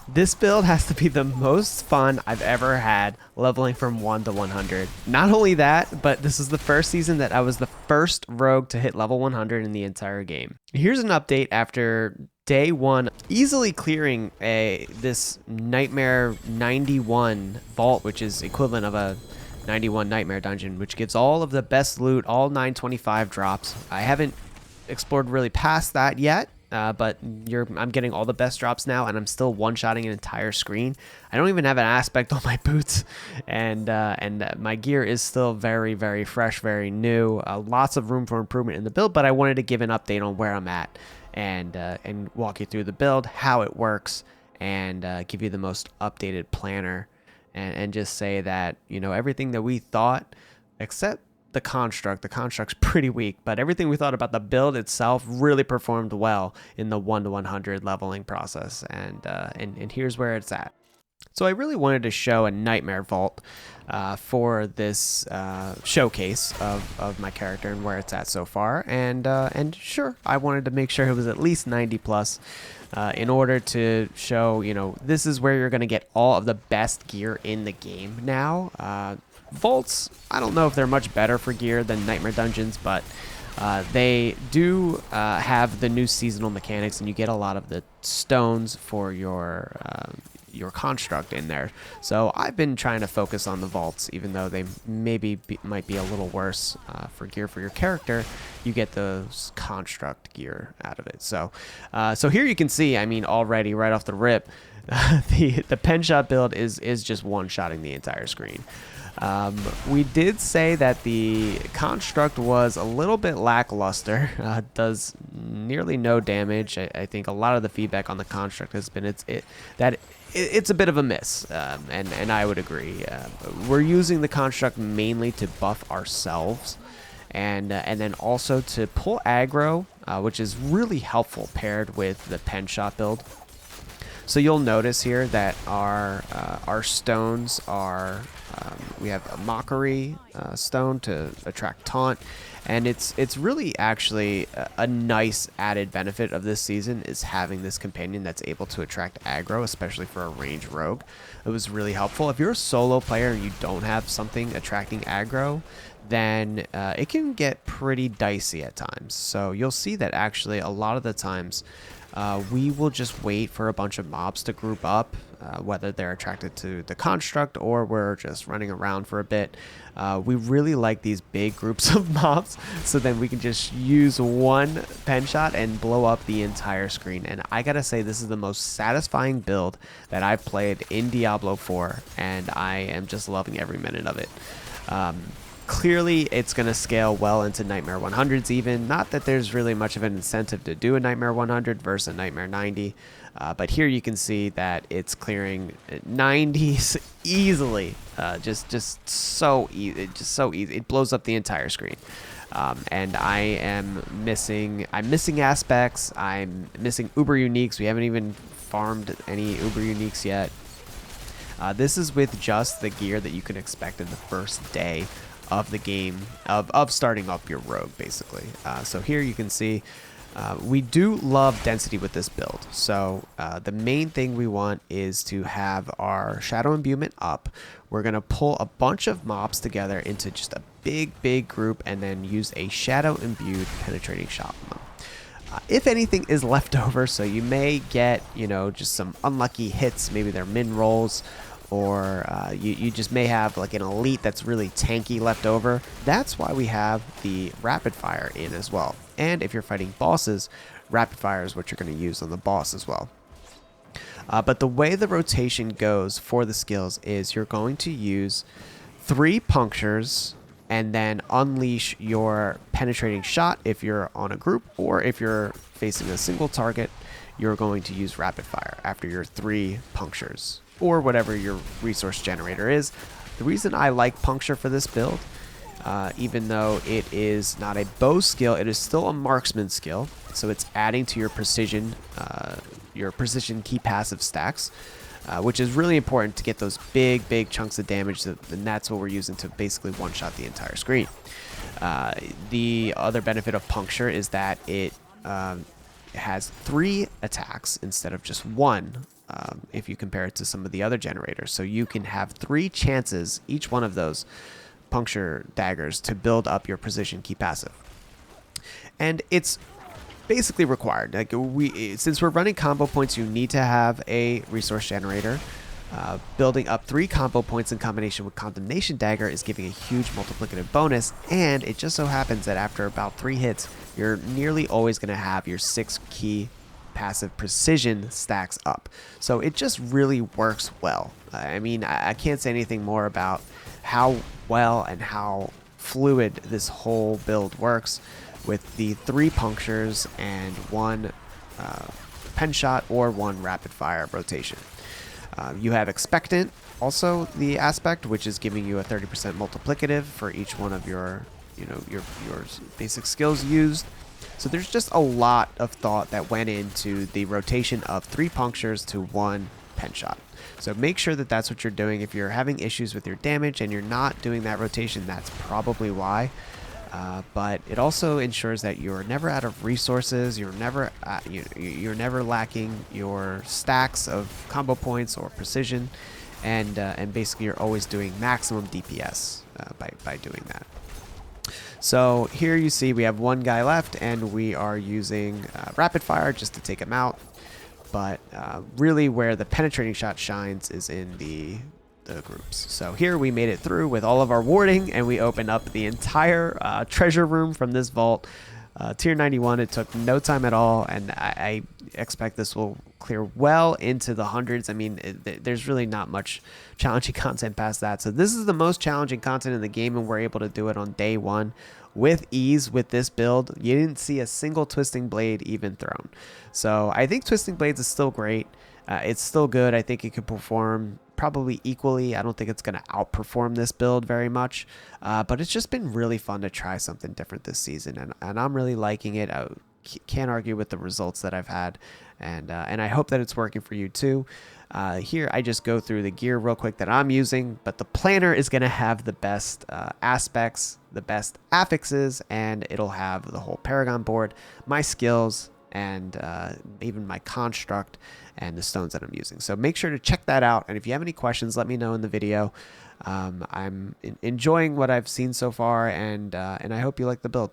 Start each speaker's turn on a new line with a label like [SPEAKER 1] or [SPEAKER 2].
[SPEAKER 1] This build has to be the most fun I've ever had leveling from 1 to 100. Not only that, but this is the first season that I was the first rogue to hit level 100 in the entire game. Here's an update after day 1, easily clearing this Nightmare 91 vault, which is equivalent of a 91 Nightmare dungeon, which gives all of the best loot, all 925 drops. I haven't explored really past that yet. But I'm getting all the best drops now, and I'm still one-shotting an entire screen. I don't even have an aspect on my boots, and my gear is still very, very fresh, very new. Lots of room for improvement in the build, but I wanted to give an update on where I'm at and walk you through the build, how it works, and give you the most updated planner, and just say that, you know, everything that we thought, except the construct's pretty weak, but everything we thought about the build itself really performed well in the 1 to 100 leveling process, and here's where it's at. So I really wanted to show a Nightmare Vault for this showcase of my character and where it's at so far, and sure, I wanted to make sure it was at least 90 plus in order to show, you know, this is where you're going to get all of the best gear in the game now. Vaults, I don't know if they're much better for gear than Nightmare Dungeons, but they do have the new seasonal mechanics, and you get a lot of the stones for your construct in there. So I've been trying to focus on the vaults, even though they might be a little worse for gear for your character. You get those construct gear out of it. So here you can see, I mean, already right off the rip, the pen shot build is just one-shotting the entire screen. We did say that the construct was a little bit lackluster, does nearly no damage. I think a lot of the feedback on the construct has been it's a bit of a miss, and I would agree. We're using the construct mainly to buff ourselves, and then also to pull aggro, which is really helpful paired with the pen shot build. So you'll notice here that our stones are, we have a mockery stone to attract taunt, and it's really actually a nice added benefit of this season is having this companion that's able to attract aggro, especially for a range rogue. It was really helpful. If you're a solo player and you don't have something attracting aggro, then it can get pretty dicey at times. So you'll see that actually a lot of the times we will just wait for a bunch of mobs to group up, whether they're attracted to the construct or we're just running around for a bit. We really like these big groups of mobs, so then we can just use one pen shot and blow up the entire screen. And I gotta say, this is the most satisfying build that I've played in Diablo 4, and I am just loving every minute of it. Clearly, it's going to scale well into Nightmare 100s even. Not that there's really much of an incentive to do a Nightmare 100 versus a Nightmare 90. But here you can see that it's clearing 90s easily. Just so easy. It blows up the entire screen. And I'm missing aspects. I'm missing Uber Uniques. We haven't even farmed any Uber Uniques yet. This is with just the gear that you can expect in the first day of the game, of starting up your rogue, basically. So here you can see we do love density with this build. So the main thing we want is to have our shadow imbuement up. We're going to pull a bunch of mobs together into just a big group and then use a shadow imbued penetrating shot on them. If anything is left over, so you may get, you know, just some unlucky hits, maybe they're min rolls, or you just may have like an elite that's really tanky left over. That's why we have the rapid fire in as well. And if you're fighting bosses, rapid fire is what you're going to use on the boss as well. But the way the rotation goes for the skills is you're going to use 3 punctures and then unleash your penetrating shot if you're on a group, or if you're facing a single target, you're going to use rapid fire after your 3 punctures, or whatever your resource generator is. The reason I like puncture for this build, even though it is not a bow skill, it is still a marksman skill, so it's adding to your precision key passive stacks, which is really important to get those big chunks of damage, and that's what we're using to basically one-shot the entire screen. The other benefit of puncture is that it has 3 attacks instead of just 1 if you compare it to some of the other generators. So you can have 3 chances, each one of those puncture daggers, to build up your precision key passive. And it's basically required. Like since we're running combo points, you need to have a resource generator. Building up 3 combo points in combination with Condemnation Dagger is giving a huge multiplicative bonus, and it just so happens that after about 3 hits, you're nearly always going to have your 6 key passive precision stacks up. So it just really works well. I mean, I can't say anything more about how well and how fluid this whole build works with the 3 punctures and 1 pen shot or 1 rapid fire rotation. You have expectant, also the aspect, which is giving you a 30% multiplicative for each one of your basic skills used. So there's just a lot of thought that went into the rotation of 3 punctures to 1 pen shot. So make sure that that's what you're doing. If you're having issues with your damage and you're not doing that rotation, that's probably why. But it also ensures that you're never out of resources. You're never lacking your stacks of combo points or precision, and basically you're always doing maximum DPS by doing that. So here you see we have 1 guy left, and we are using rapid fire just to take him out. But really, where the penetrating shot shines is in the groups. So here we made it through with all of our warding, and we opened up the entire treasure room from this vault. Tier 91, it took no time at all, and I expect this will clear well into the hundreds. I mean, there's really not much challenging content past that. So this is the most challenging content in the game, and we're able to do it on day 1 with ease with this build. You didn't see a single Twisting Blade even thrown. So I think Twisting Blades is still great. It's still good. I think it could perform probably equally. I don't think it's going to outperform this build very much, but it's just been really fun to try something different this season, and I'm really liking it. I can't argue with the results that I've had, and I hope that it's working for you too. Here I just go through the gear real quick that I'm using, but the planner is going to have the best aspects, the best affixes, and it'll have the whole Paragon board, my skills, and even my construct and the stones that I'm using. So make sure to check that out, and if you have any questions, let me know in the video. I'm enjoying what I've seen so far, and I hope you like the build.